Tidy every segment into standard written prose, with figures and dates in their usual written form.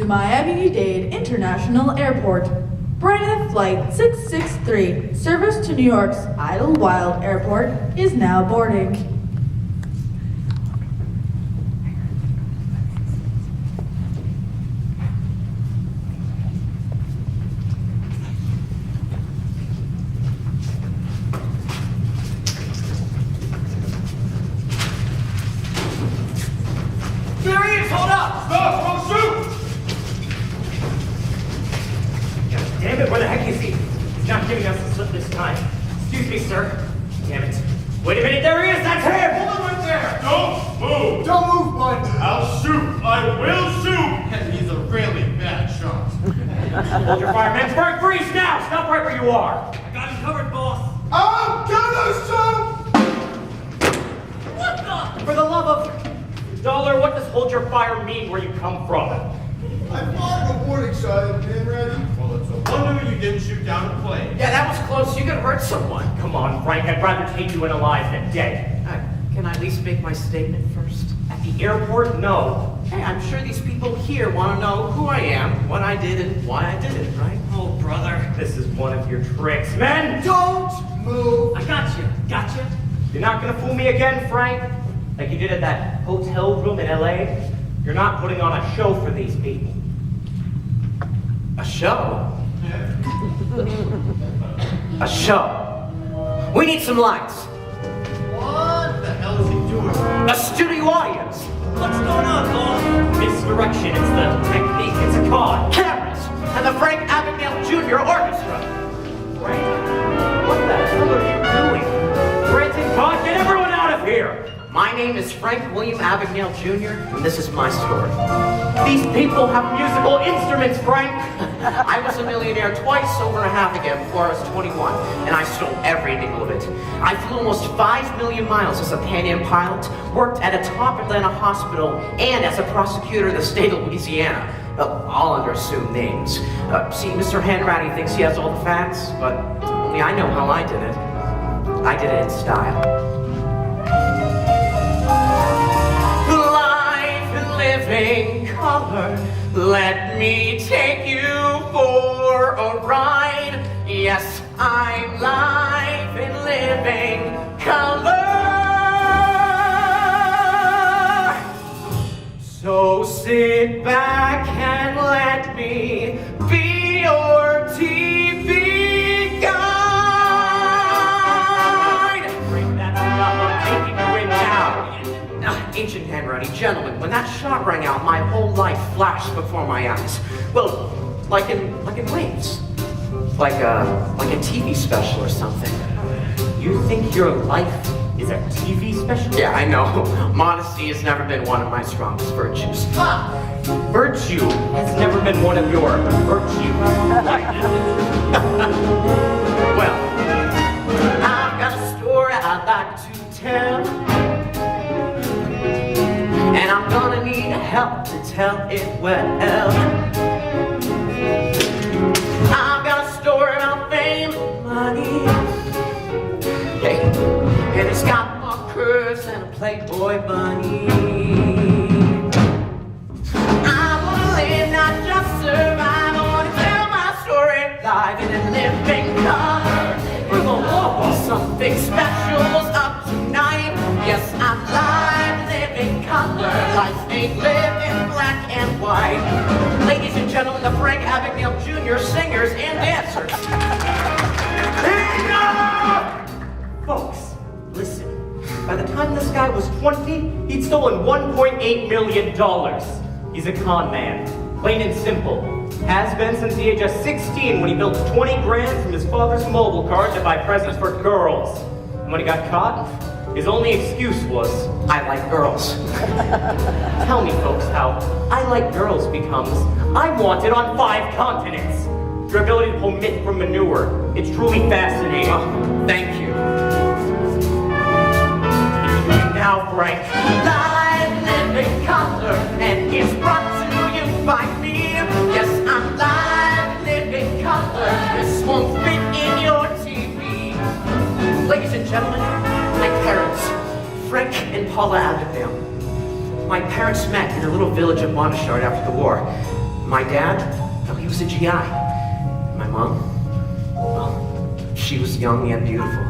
to Miami-Dade International Airport. Brandon Flight 663, service to New York's Idlewild Airport, is now boarding. There he is! Hold up! Stop! Don't shoot! Damn it, where the heck is he? He's not giving us the slip this time. Excuse me, sir. Damn it. Wait a minute, there he is! That's him! Hold him right there! Don't move! Don't move, bud! I'll shoot! I will shoot! And he's a really bad shot. Hold your fire, men. Burn freeze now! Stop right where you are! I got him covered, boss. I'm gonna shoot! What the? For the love of... Dollar, what does hold your fire mean where you come from? I fired a warning shot at been ready. Well, it's a wonder you didn't shoot down a plane. Yeah, that was close. You could hurt someone. Come on, Frank. I'd rather take you in alive than dead. Can I at least make my statement first? At the airport? No. Hey, I'm sure these people here want to know who I am, what I did, and why I did it, right? Oh, brother. This is one of your tricks. Men! Don't move! I got you. Gotcha. You're not gonna fool me again, Frank? Like you did at that hotel room in LA? You're not putting on a show for these people. A show? A show. We need some lights. What the hell is he doing? A studio audience. What's going on, boss? Misdirection. It's the technique. It's a con. Cameras. And the Frank Abagnale Jr. Orchestra. Frank? What the hell are you doing? Branson, con, get everyone out of here! My name is Frank William Abagnale Jr., and this is my story. These people have musical instruments, Frank! I was a millionaire twice over and a half again before I was 21, and I stole every nickel of it. I flew almost 5 million miles as a Pan Am pilot, worked at a top Atlanta hospital, and as a prosecutor in the state of Louisiana. All under assumed names. See, Mr. Hanratty thinks he has all the facts, but only I know how I did it. I did it in style. Living color, let me take you for a ride. Yes, I'm life in living color. So sit back and let me be your TV guide. Bring that stuff up, taking you in now. Ancient handwriting, gentlemen, when that shot rang out, my whole life flashed before my eyes. Well, like in waves. Like a TV special or something. You think your life is a TV special? Yeah, I know. Modesty has never been one of my strongest virtues. Ha! Virtue has never been one of your virtues. Well, I've got a story I'd like to tell. And I'm gonna need help to tell it well. I've got a story about fame and money. Hey, and it's got more curves than a Playboy bunny. I wanna live, not just survive. I wanna tell my story live in a living color. For the love of something special's up tonight. Yes, I'm live, living color. Life ain't lived in black and white. Ladies and gentlemen, the Frank Abagnale Jr. singers and dancers. Folks, listen. By the time this guy was 20, he'd stolen $1.8 million. He's a con man, plain and simple. Has been since the age of 16 when he built 20 grand from his father's mobile card to buy presents for girls. And when he got caught, his only excuse was, I like girls. tell me, folks, how I like girls becomes, I'm wanted on 5 continents. Your ability to pull myth from manure, it's truly fascinating. Oh, thank you. Now, Frank. Live living color, and it's brought to you by me. Yes, I'm live living color. This won't fit in your TV. Ladies and gentlemen, my parents, Frank and Paula Abagnale. My parents met in a little village of Montchard after the war. My dad, well, he was a GI. My mom, well, she was young and beautiful.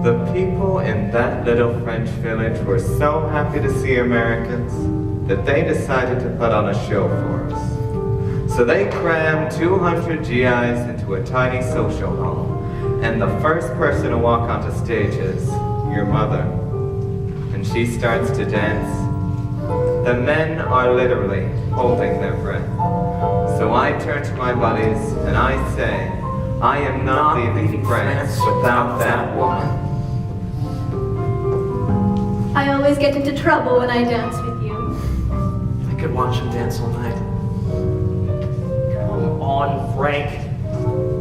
The people in that little French village were so happy to see Americans that they decided to put on a show for us. So they crammed 200 GIs into a tiny social hall, and the first person to walk onto stage is your mother. And she starts to dance. The men are literally holding their breath. So I turn to my buddies and I say, I am not leaving France without that woman. I always get into trouble when I dance with you. I could watch him dance all night. Come on, Frank.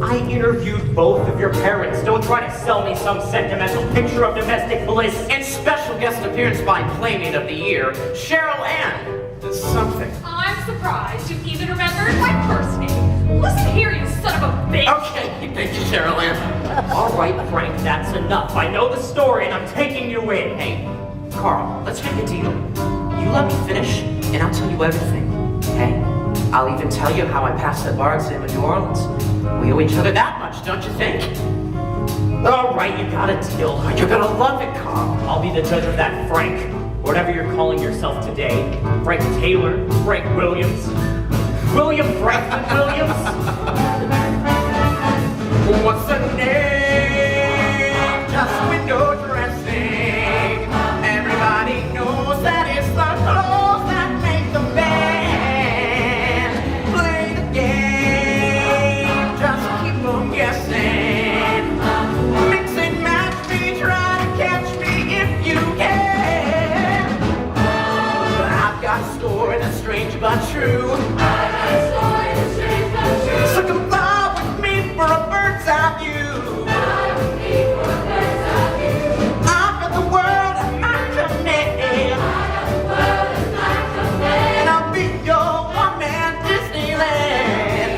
I interviewed both of your parents. Don't try to sell me some sentimental picture of domestic bliss. And special guest appearance by Playmate of the Year, Cheryl Ann. Something. I'm surprised you even remembered my first name. Listen here, you son of a bitch. Okay, thank you, Cheryl Ann. All right, Frank, that's enough. I know the story and I'm taking you in. Hey, Carl, let's make a deal. You let me finish, and I'll tell you everything. Okay? I'll even tell you how I passed that bar exam in New Orleans. We owe each other that much, don't you think? All right, you got a deal. You're gonna love it, Carl. I'll be the judge of that, Frank. Whatever you're calling yourself today. Frank Taylor, Frank Williams. William Franklin Williams. What's the name? Just window dressing. Everybody knows that it's the clothes that make the man play the game. Just keep on guessing. Mix and match me, try to catch me if you can. I've got a story that's strange but true. So come fly with me for a bird's eye view. I've got the world at my command. And I'll be your one-man Disneyland.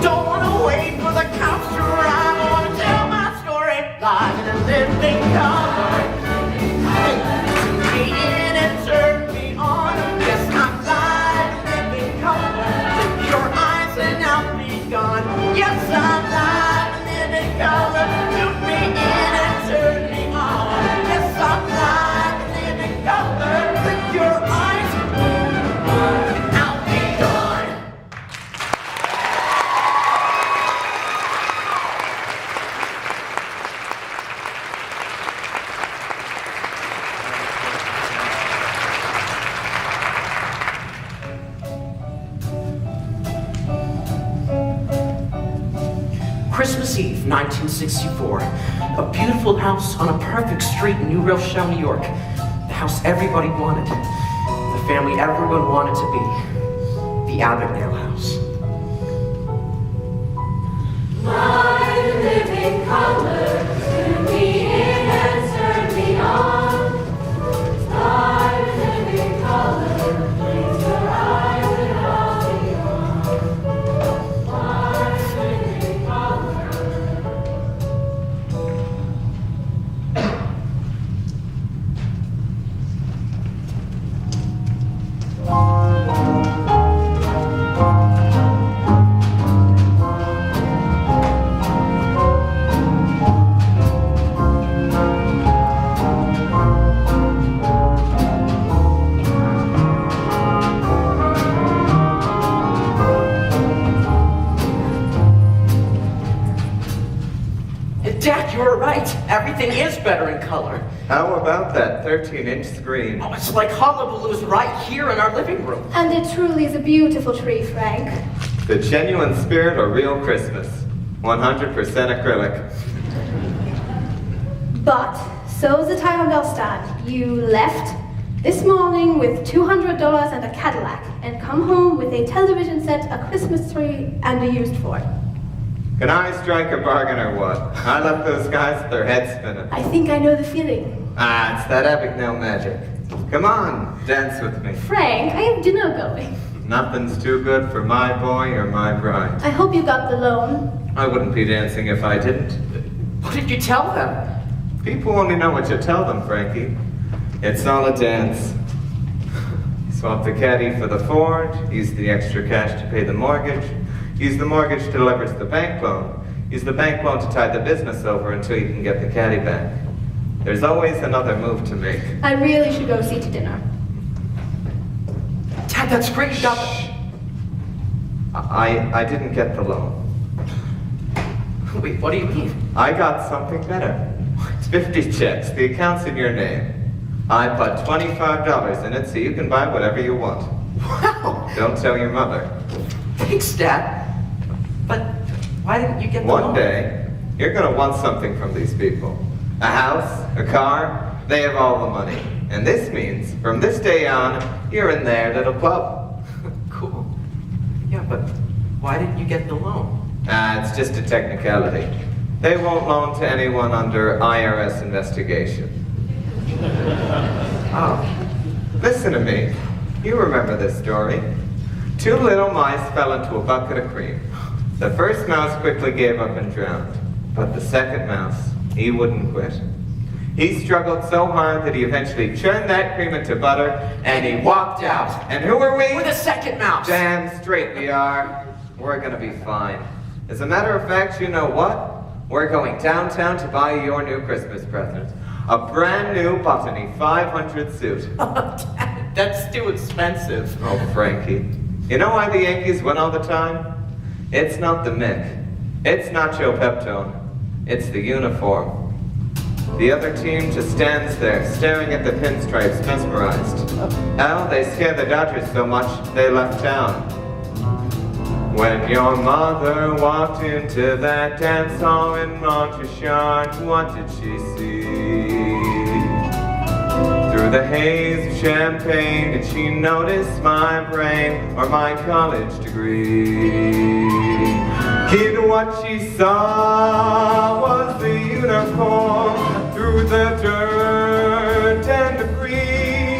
Don't wanna wait for the cops to arrive. I wanna tell my story live in a living color. Tune me in and turn me on. Yes, I'm live in living color. Take your eyes and I'll be gone. Yes, I'm live in living color. Tune me in and turn me on. Yes, I'm live in living color. Take your eyes and I'll be gone. Christmas Eve, 1964. A beautiful house on a perfect street in New Rochelle, New York. The house everybody wanted. The family everyone wanted to be. The Abagnale house. Dad, you were right. Everything is better in color. How about that 13-inch screen? Oh, it's like Hullabaloo's right here in our living room. And it truly is a beautiful tree, Frank. The genuine spirit of real Christmas. 100% acrylic. But so is the time of Belstand. You left this morning with $200 and a Cadillac, and come home with a television set, a Christmas tree, and a used Ford. Can I strike a bargain or what? I left those guys with their heads spinning. I think I know the feeling. Ah, it's that Abagnale magic. Come on, dance with me. Frank, I have dinner going. Nothing's too good for my boy or my bride. I hope you got the loan. I wouldn't be dancing if I didn't. What did you tell them? People only know what you tell them, Frankie. It's all a dance. Swap the caddy for the Ford, use the extra cash to pay the mortgage, use the mortgage to leverage the bank loan, use the bank loan to tide the business over until you can get the caddy back. There's always another move to make. I really should go see to dinner. Dad, that's great. You got I didn't get the loan. Wait, what do you mean? I got something better. 50 checks, the account's in your name. I put $25 in it so you can buy whatever you want. Wow. Don't tell your mother. Thanks, Dad. But why didn't you get the One loan? day, you're gonna want something from these people. A house, a car, they have all the money. And this means, from this day on, you're in their little club. Cool. Yeah, but why didn't you get the loan? It's just a technicality. They won't loan to anyone under IRS investigation. Oh. Listen to me. You remember this story. 2 little mice fell into a bucket of cream. The first mouse quickly gave up and drowned. But the second mouse, he wouldn't quit. He struggled so hard that he eventually churned that cream into butter and he walked out. And who are we? We're the second mouse. Damn straight we are. We're gonna be fine. As a matter of fact, you know what? We're going downtown to buy your new Christmas present. A brand new Botany 500 suit. Dad, that's too expensive. Oh, Frankie. You know why the Yankees win all the time? It's not the Mick. It's not Joe Peptone. It's the uniform. The other team just stands there, staring at the pinstripes, mesmerized. Hell, they scared the Dodgers so much, they left town. When your mother walked into that dance hall in Montresort, what did she see? Through the haze of champagne, did she notice my brain or my college degree? Kid, what she saw was the uniform through the dirt and debris.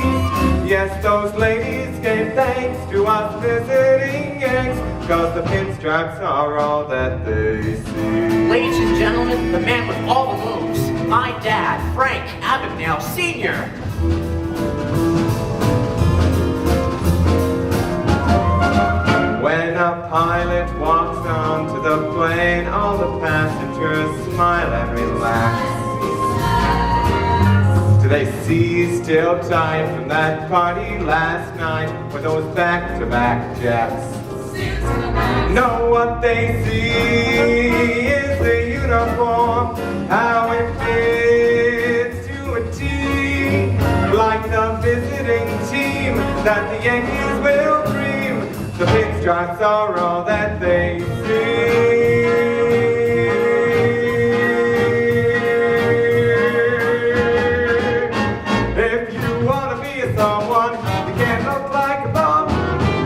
Yes, those ladies gave thanks to us visiting Yanks, 'cause the pinstripes are all that they see. Ladies and gentlemen, the man with all the moves. My dad, Frank Abagnale Sr. When a pilot walks onto the plane, all the passengers smile and relax. Do they see still tied from that party last night with those back-to-back jets? No, what they see is the uniform, how it fits to a T, like the visiting team that the Yankees will dream. The pinstripes are all that they see. If you wanna be a someone, you can't look like a bum.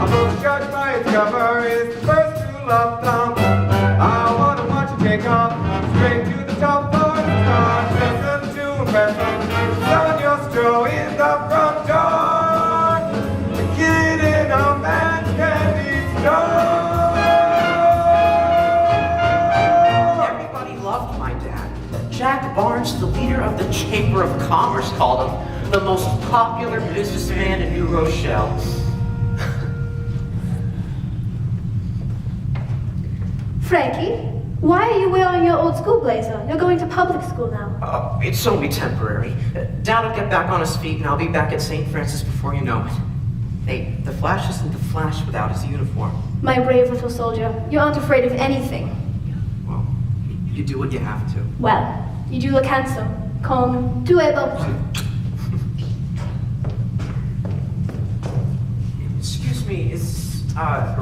A book judged by its cover is the first rule of thumb. I wanna watch you take off straight to the top floor of the car. Listen to impress them. Son, you're still in the front door. A kid in a man's candy store. Everybody loved my dad. Jack Barnes, the leader of the Chamber of Commerce, called him the most popular businessman in New Rochelle. Frankie, why are you wearing your old school blazer? You're going to public school now. It's only temporary. Dad will get back on his feet and I'll be back at St. Francis before you know it. Hey, the Flash isn't the Flash without his uniform. My brave little soldier, you aren't afraid of anything. Well, you do what you have to. Well, you do look handsome. Comme tu es beau. Excuse me, is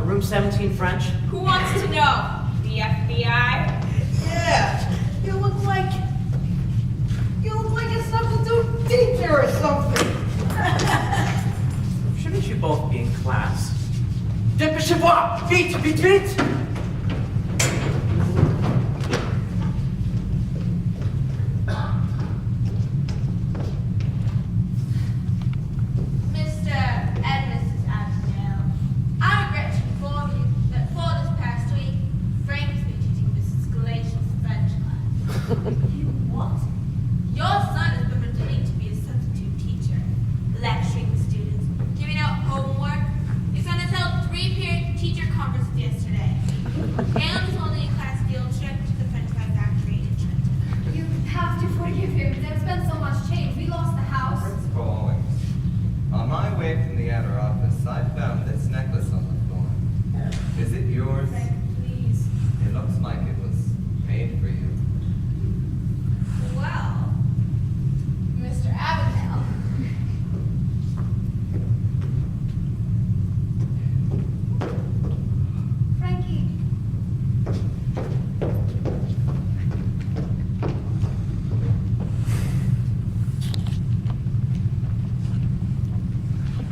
room 17 French? Who wants to know? The FBI? Yeah, you look like a substitute teacher or something. Shouldn't you both be in class? Dépêchez-vous! Vite, vite, vite! Mr. and Mrs. Abigail, I regret to inform you that for this past week, Frank has been teaching Mrs. Galatian's French class. What? Your son has been pretending to be a substitute teacher.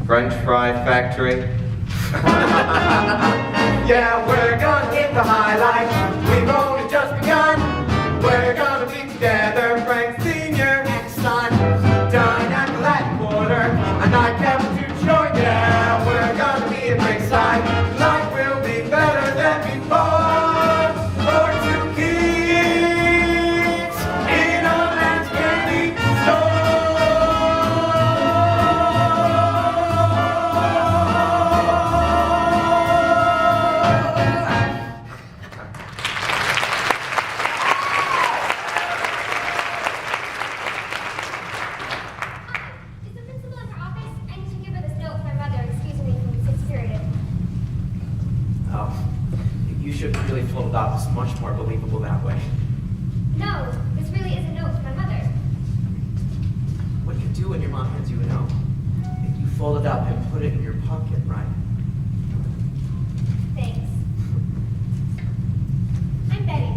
French fry factory. Yeah, we're gonna hit the high life. We've only just begun. We're gonna be together, Frank Sr. and son. Dine at the Latin Quarter, a nightcap to join. Yeah, we're gonna be at Ringside. Life will be better than before. For two kids in a man's candy Is the principal in her office? I need to give her this note for my mother excusing me from the sixth period. Oh, you should really float it off. It's much more believable that way. No, this really is a note for my mother. What do you do when your mom hands you a note? You fold it up and put it in your pocket, right? Thanks. I'm Betty.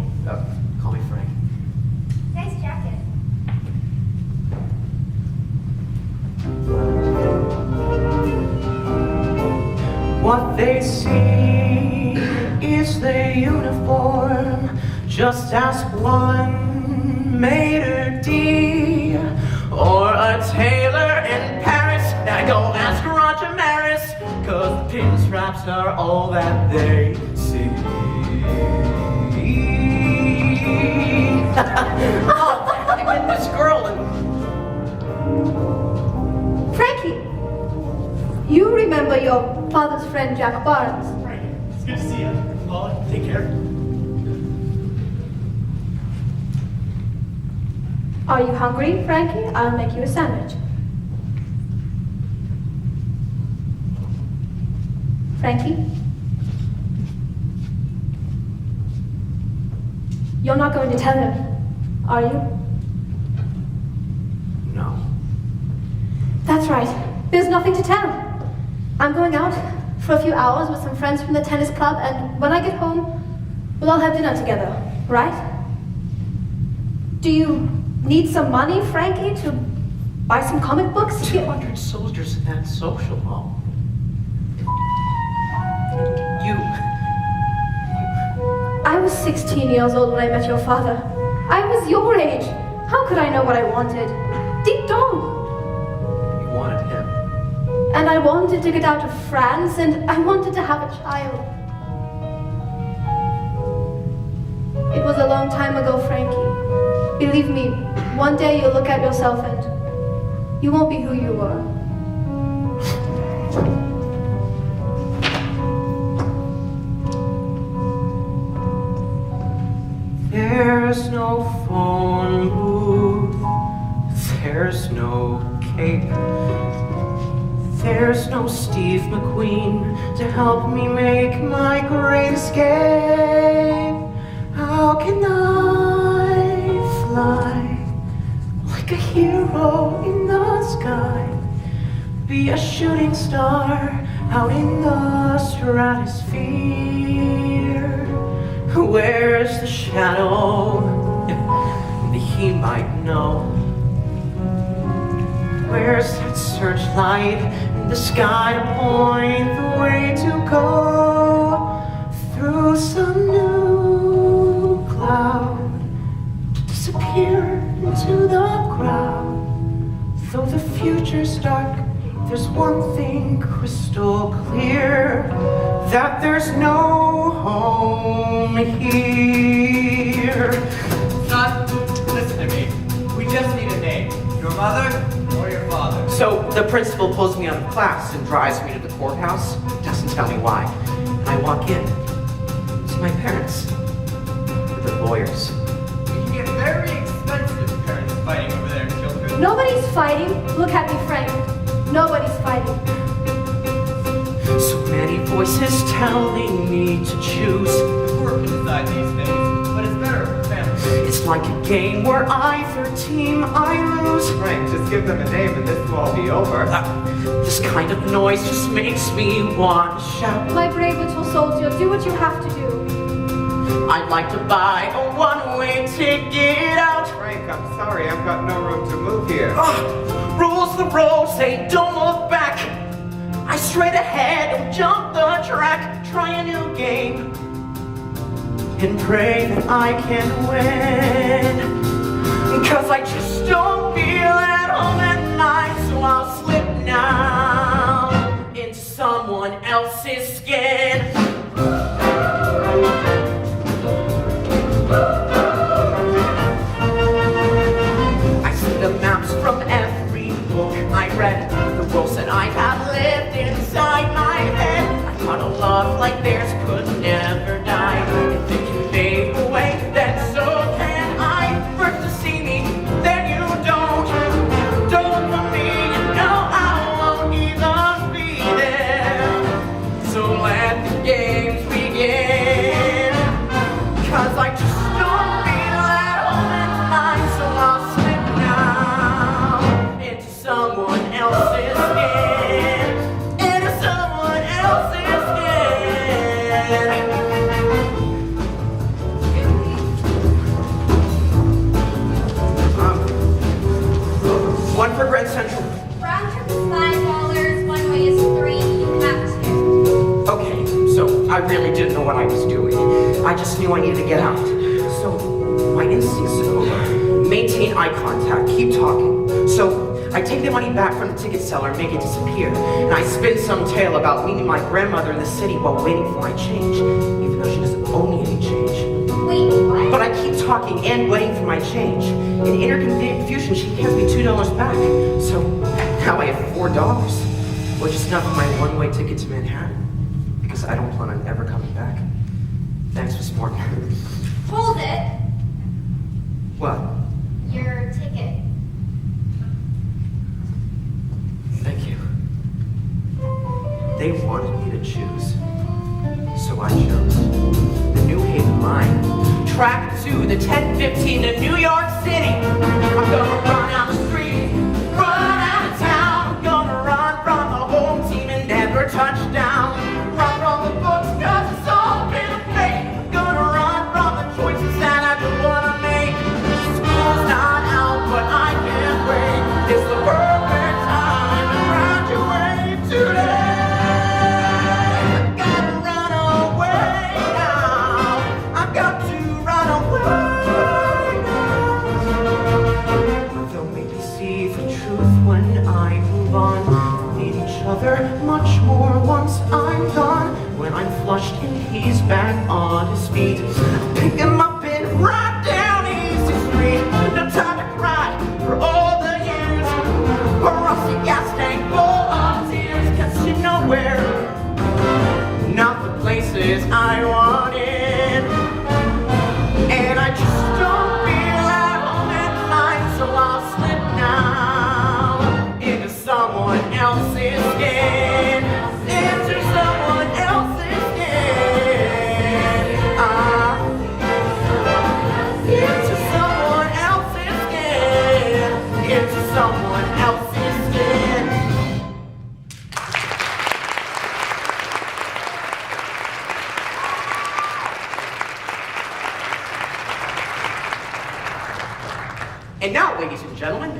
Call me Frank. Nice jacket. What they see is the uniform. Just ask one maitre d' or a tailor in Paris. Now go ask Roger Maris, 'cause the pin straps are all that they see. Oh, I met this girl and Frankie, you remember your father's friend Jack Barnes? Frank, it's good to see you. Well, take care. Are you hungry, Frankie? I'll make you a sandwich. Frankie? You're not going to tell him, are you? no. That's right. There's nothing to tell. I'm going out for a few hours with some friends from the tennis club, and when I get home, we'll all have dinner together, right? Do you need some money, Frankie, to buy some comic books? 200 soldiers in that social hall. I was 16 years old when I met your father. I was your age. How could I know what I wanted? Deep down. You wanted him. And I wanted to get out of France, and I wanted to have a child. It was a long time ago, Frankie. Believe me, one day you'll look at yourself and you won't be who you were. There's no phone booth. There's no cape. There's no Steve McQueen to help me make my great escape. How can I fly like a hero in the sky? Be a shooting star out in the stratosphere. Where's the shadow that he might know? Where's that searchlight in the sky to point the way to go? Through some new cloud to disappear into the crowd. Though the future's dark, there's one thing crystal clear, that there's no home here. Son, listen to me. We just need a name. Your mother or your father? So the principal pulls me out of class and drives me to the courthouse, doesn't tell me why. And I walk in. It's my parents. They're lawyers. You can get very expensive parents fighting over their children. Nobody's fighting. Look at me, Frank. Nobody's fighting. So many voices telling me to choose. We're inside these things, but it's better for families. It's like a game where either team I lose. Frank, just give them a name and this will all be over. This kind of noise just makes me want to shout. My brave little soldier, do what you have to do. I'd like to buy a one-way ticket out. Frank, I'm sorry, I've got no room to move here. Rules the road, say don't look back. I straight ahead and jump the track, try a new game, and pray that I can win. 'Cause I just don't feel at home at night, so I'll slip now into someone else's skin. I see the maps from every book I read, the worlds that I have lived inside my head. I thought a love like theirs could never die. If it can fade away, then so can I. First to see me, then you don't. Don't for me, you know I won't even be there. So let the games begin. 'Cause I just don't feel at home at night, so I'll slip now into someone else's skin. Into someone else's skin. One for Grand Central. Round trip is $5, one way is $3. You have to. Okay, so I really didn't know what I was doing. I just knew I needed to get out. So my instincts are maintain eye contact, keep talking. So I take the money back from the ticket seller and make it disappear. And I spin some tale about meeting my grandmother in the city while waiting for my change, even though she doesn't owe me any change. Wait, what? But I keep talking and waiting for my change. In inner confusion, she hands me $2 back. So now I have $4, which is enough for my one-way ticket to Manhattan. Because I don't plan on ever coming back. Thanks, Miss Morgan. Hold it. What? Your ticket. Thank you. They wanted me to choose. So I chose. The New Haven line. Track 2, the 10:15 to New York City. I'm gonna run out the street, run out of town. I'm gonna run from the home team and never touch down. Run from the books 'cause it's all been a fake. Gonna run from the choices that I don't wanna make. School's not out, but I can't wait. It's the perfect time to graduate today. I've gotta run away now. I've got to run away now. They'll make me see the truth when I move on. Need each other much more once I'm gone. When I'm flushed and he's back on his feet, pick him up and ride down Easy Street. No time to cry for all the years. A rusty gas tank full of tears. 'Cause you know where, not the places I wanted. And I just don't feel at home at night, so I'll slip now into someone else's skin. Into someone else's skin. Into someone else's skin. Into someone else's skin. And now, ladies and gentlemen,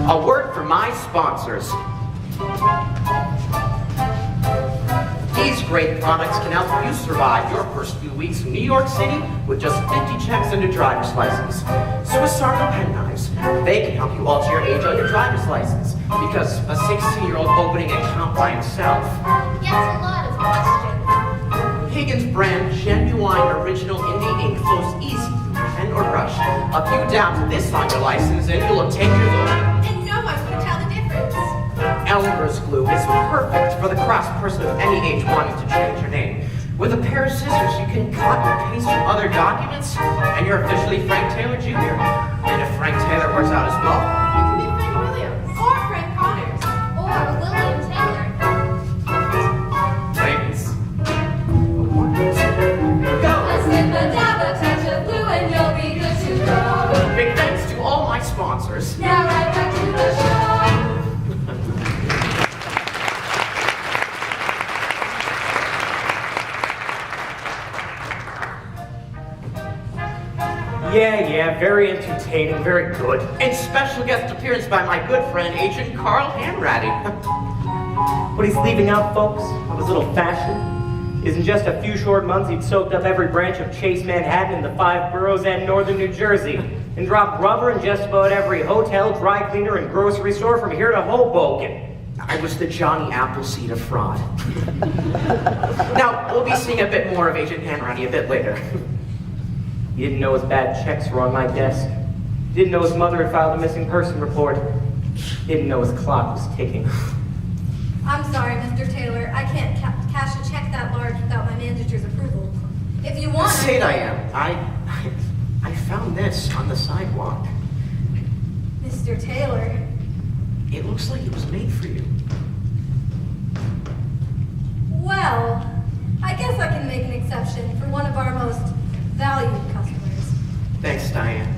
a word from my sponsors. These great products can help you survive your first few weeks in New York City with just 50 checks and a driver's license. Swiss Army pen knives. They can help you alter your age on your driver's license because a 16-year-old opening an account by himself. Gets a lot of questions. Higgins brand genuine original indie ink flows easy through pen or brush. A few dabs of this on your license and you'll obtain your own. And no one can tell the difference. Elmer's glue is perfect for the cross person of any age wanting to change your name. With a pair of scissors, you can cut and paste from other documents, and you're officially Frank Taylor Jr. And if Frank Taylor works out as well, You can be Frank Williams. Or Frank Connors. Or William Taylor. ladies, A sip, a dab, a touch of blue, and you'll be good to go. big thanks to all my sponsors. Now right back to the show. Yeah, very entertaining, very good. And special guest appearance by my good friend, Agent Carl Hanratty. What he's leaving out, folks, of his little fashion, is in just a few short months he'd soaked up every branch of Chase Manhattan in the 5 boroughs and northern New Jersey, and dropped rubber in just about every hotel, dry cleaner, and grocery store from here to Hoboken. I was the Johnny Appleseed of fraud. Now, we'll be seeing a bit more of Agent Hanratty a bit later. He didn't know his bad checks were on my desk. Didn't know his mother had filed a missing person report. Didn't know his clock was ticking. I'm sorry, Mr. Taylor. I can't cash a check that large without my manager's approval. If you want... Say Diane, I found this on the sidewalk. Mr. Taylor. It looks like it was made for you. Well, I guess I can make an exception for one of our most valued customers. Thanks, Diane.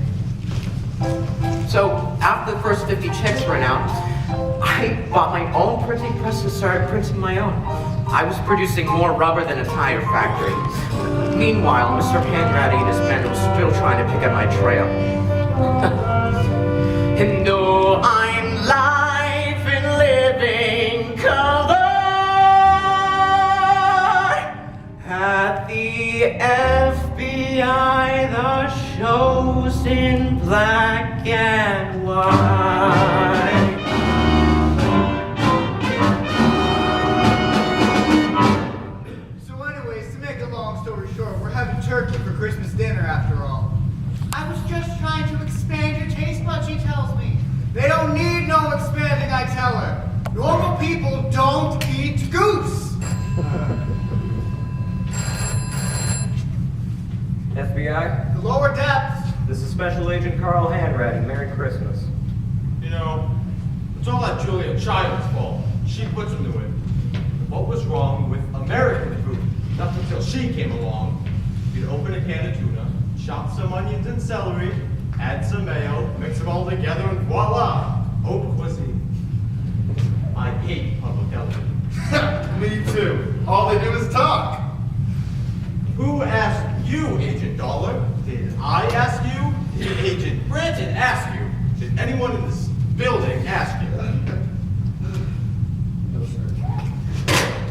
So, after the first 50 checks ran out, I bought my own printing press and started printing my own. I was producing more rubber than a tire factory. Meanwhile, Mr. Hanratty and his men were still trying to pick up my trail. And though I'm life and living color, at the FBI, the show's in black and white. So anyways, to make a long story short, we're having turkey for Christmas dinner after all. I was just trying to expand your taste buds, she tells me. They don't need no expanding, I tell her. Normal people don't eat goose. FBI, The lower depths. this is Special Agent Carl Hanratty. Merry Christmas. You know, it's all that Julia Child's fault. She puts him to it. What was wrong with American food? Not until she came along. You'd open a can of tuna, chop some onions and celery, add some mayo, mix them all together, and voila! Haute cuisine. I hate public television. Me too. All they do is talk. Who asked you, Agent Dollar? Did I ask you? Did Agent Branton ask you? Did anyone in this building ask you?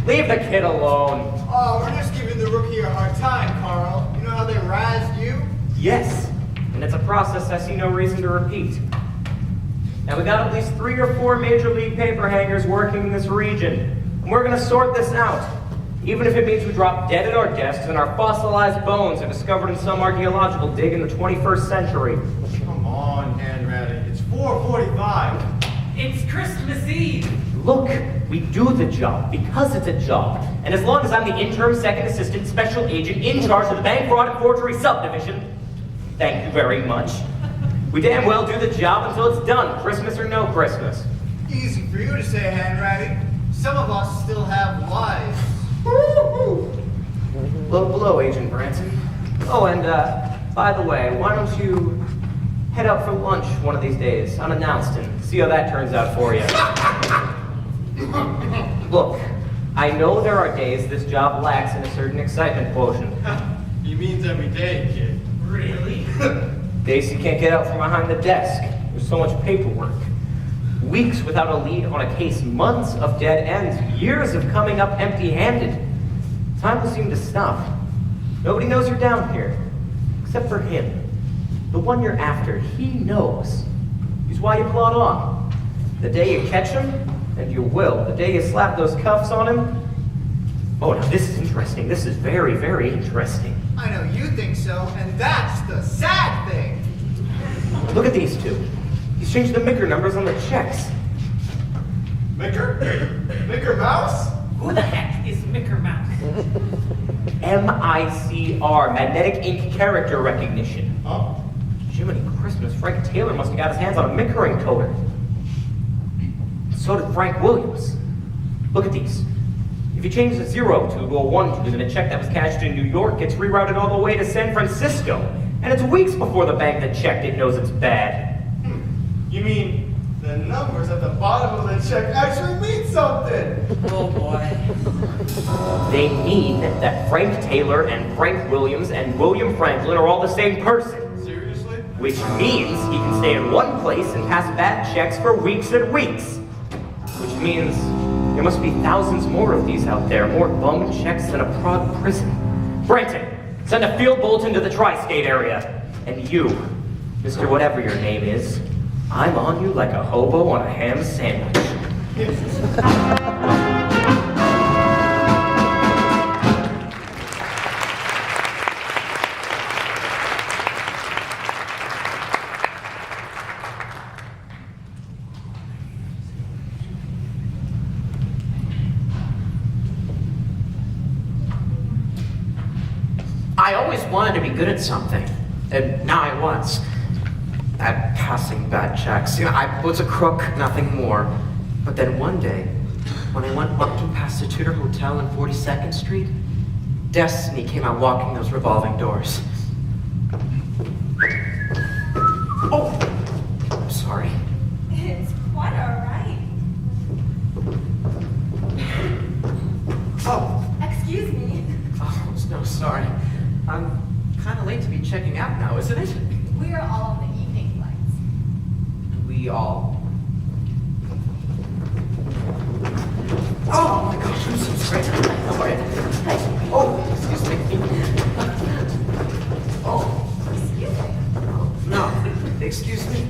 Leave the kid alone. Oh, we're just giving the rookie a hard time, Carl. You know how they razzed you? Yes, and it's a process I see no reason to repeat. Now, we got at least 3 or 4 major league paper hangers working in this region, and we're gonna sort this out. Even if it means we drop dead at our desks and our fossilized bones are discovered in some archaeological dig in the 21st century. Come on, Hanratty. It's 4:45. It's Christmas Eve. Look, we do the job because it's a job. And as long as I'm the interim second assistant special agent in charge of the bank fraud and forgery subdivision, thank you very much. We damn well do the job until it's done, Christmas or no Christmas. Easy for you to say, Hanratty. Some of us still have lives. Hello, Agent Branson. Oh, and by the way, why don't you head out for lunch one of these days, unannounced, and see how that turns out for you. Look, I know there are days this job lacks in a certain excitement quotient. He means every day, kid. Really? Days you can't get out from behind the desk. There's so much paperwork. Weeks without a lead on a case, months of dead ends, years of coming up empty-handed. Time will seem to stop. Nobody knows you're down here, except for him. The one you're after, he knows. He's why you plod on. The day you catch him, and you will, the day you slap those cuffs on him. Oh, now this is interesting. This is very, very interesting. I know you think so, and that's the sad thing. Look at these two. He's changed the Micker numbers on the checks. Micker? Micker Mouse? Who the heck is Micker Mouse? MICR, Magnetic Ink Character Recognition. Oh. Jiminy Christmas, Frank Taylor must have got his hands on a Micker encoder. So did Frank Williams. Look at these. If you change the 02 to a 12, then a check that was cashed in New York gets rerouted all the way to San Francisco. And it's weeks before the bank that checked it knows it's bad. You mean the numbers at the bottom of the check actually mean something? Oh boy. They mean that Frank Taylor and Frank Williams and William Franklin are all the same person. Seriously? which means he can stay in one place and pass bad checks for weeks and weeks. Which means there must be thousands more of these out there, more bum checks than a Prague prison. Brenton, send a field bulletin to the Tri-State area. And you, Mr. Whatever your name is, I'm on you like a hobo on a ham sandwich. I always wanted to be good at something, and now I was. At passing bad checks. You know, I was a crook, nothing more. But then one day, when I went walking past the Tudor Hotel on 42nd Street, Destiny came out walking those revolving doors. Oh, I'm sorry. It's quite alright. Oh, Excuse me. oh, no, sorry. I'm kind of late to be checking out now, isn't it? We're all on the evening flights. We all. Oh my gosh, I'm so sorry. How are you? Hey. Oh, excuse me. Oh, Excuse me. no, excuse me.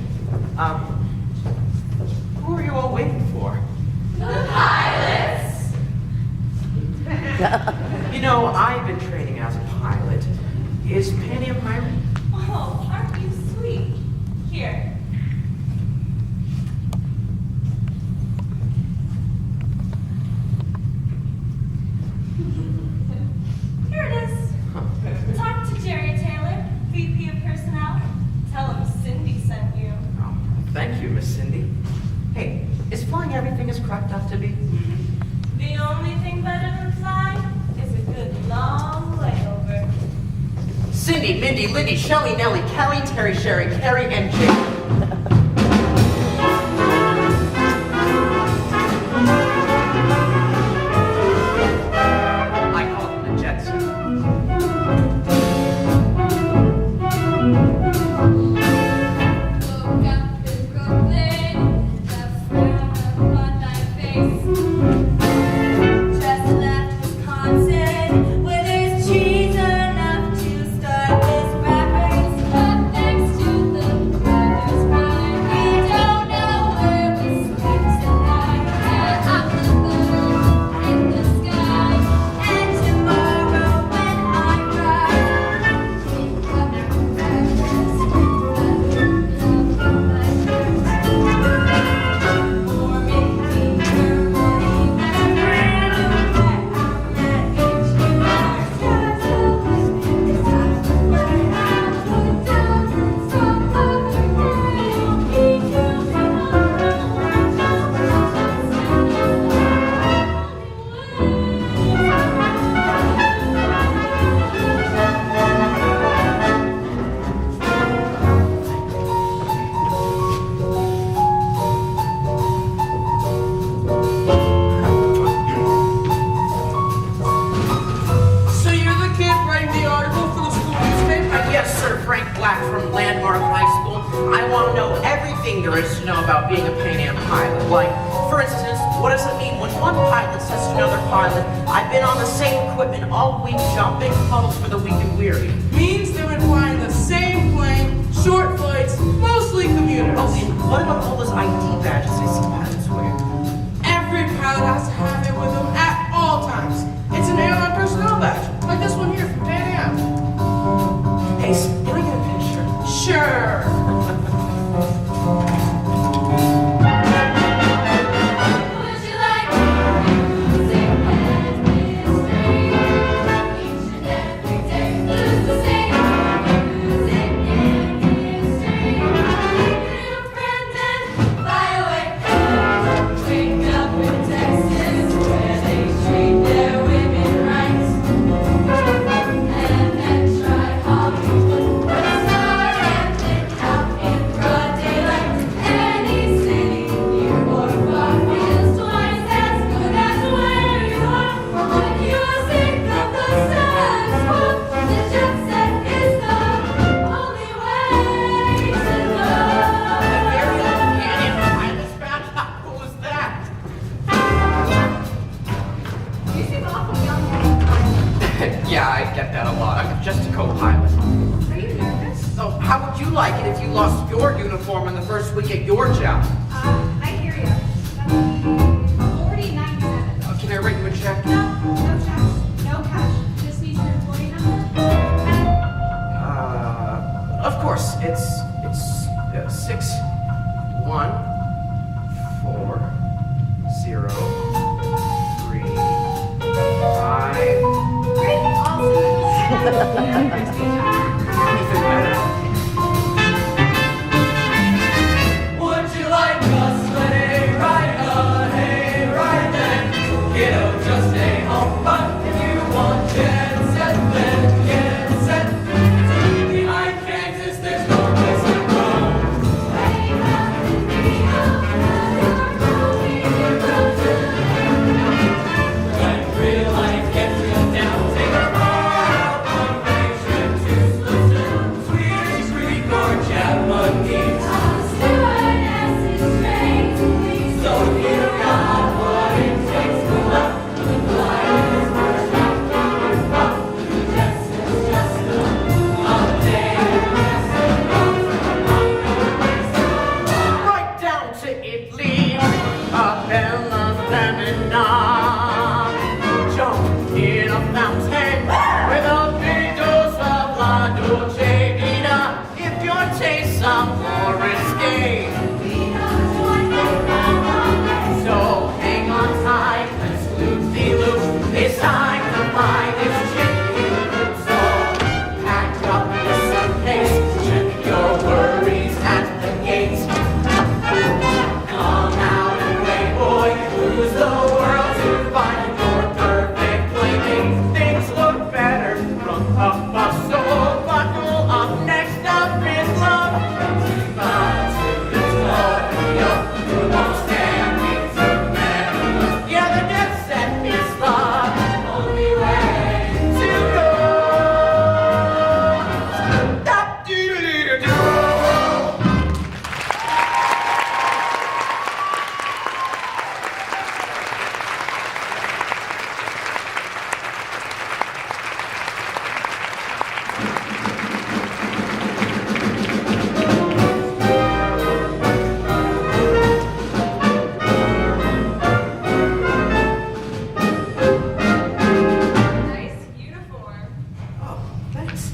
Who are you all waiting for? The pilots. You know, I've been training as a pilot. Is Penny a pirate? Oh, aren't you sweet? Here. Here it is. Talk to Jerry Taylor, VP of Personnel. Tell him Cindy sent you. Oh, thank you, Miss Cindy. Hey, is flying everything as cracked up to be? The only thing better than flying is a good long layover. Cindy, Mindy, Lindy, Shelley, Nellie, Kelly, Terry, Sherry, Carrie, and Jake. I call them the Jetsons. Woke up in Brooklyn, the frown upon my face. Just left Wisconsin, where there's cheese enough to start this rap race. Up next to the brothers crime. We don't know where we sleep tonight. And up the moon in the sky. And tomorrow when I rise, think of breakfast. So you're the kid writing the article for the school newspaper? Yes, sir, Frank Black from Landmark High School. I want to know everything there is to know about being a Pan Am pilot. Like, for instance, what does it mean when one pilot says to another pilot, I've been on the same equipment all week jumping puddles for the weak and weary? Means they've been flying the same plane, short flights, mostly commuters. Oh, and what about all those ID badges I see pilots wear? Every pilot has to have it with them at all times. It's an airline personnel badge, like this one here from Pan Am. Hey, can I get a picture? Sure. Would you like music and mystery? Each and every day is the same. Music and mystery. Little friend and fly away. Wake up in Texas where they Yeah, I get that a lot. I'm just a co-pilot. Are you nervous? So how would you like it if you lost your uniform in the first week at your job? I hear you. 4097. Can I write you a check? No cash. No cash. Just need your employee number. Of course. It's 61403. Great. Anything better? Would you like a sleigh ride? Hey, right then. Kiddo, just stay home. But if you want jet set, then get set. Behind Kansas, there's no place to go. When real life gets you down, take a ride on Main Street to Sluice, Swedish Creek or Japanese. So you got what it takes to love. The flight is first after up. Just a day. Right down to Italy, a bella stamina. Jump in a fountain with a big dose of La Dolce Vita. If your tastes are more risque, so hang on tight, let's loop-de-loop. It's time to buy this chicken. So pack up your suitcase, check your worries at the gate. Come out and play, boy, lose the world to find your perfect playmate. Things look better from up, so buckle up. Next up is love. Bound to the top, you won't stand me to men. Yeah, the jet set is the only way to go. Da-doo-doo-doo-doo. Nice uniform. Oh, thanks.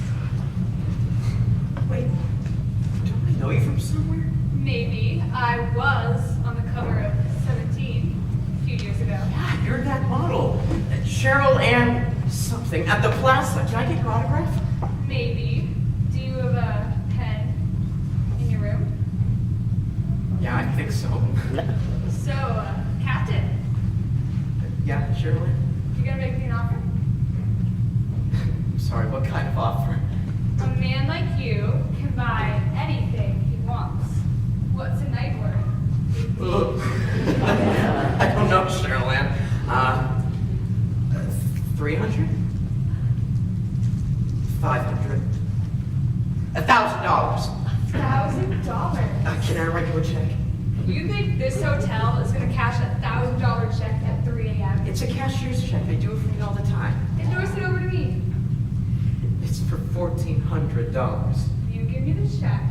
Wait, don't I know you from somewhere? Maybe. I was on the cover of 17 a few years ago. Yeah, you're that model. Cheryl Ann something at the Plaza. Can I get your autograph? Maybe. Do you have a pen in your room? Yeah, I think so. So, Captain, Yeah, Cheryl Ann? you gonna make me an offer? I'm sorry, what kind of offer? A man like you can buy anything he wants. What's a night worth? Ugh. I don't know, Cheryl Ann. 300? 500? $1,000. $1,000. Can I write you a check? You think this hotel is gonna cash a $1,000 check at 3 a.m.? It's a cashier's check. They do it for me all the time. Endorse it over to me. It's for $1,400. You give me the check,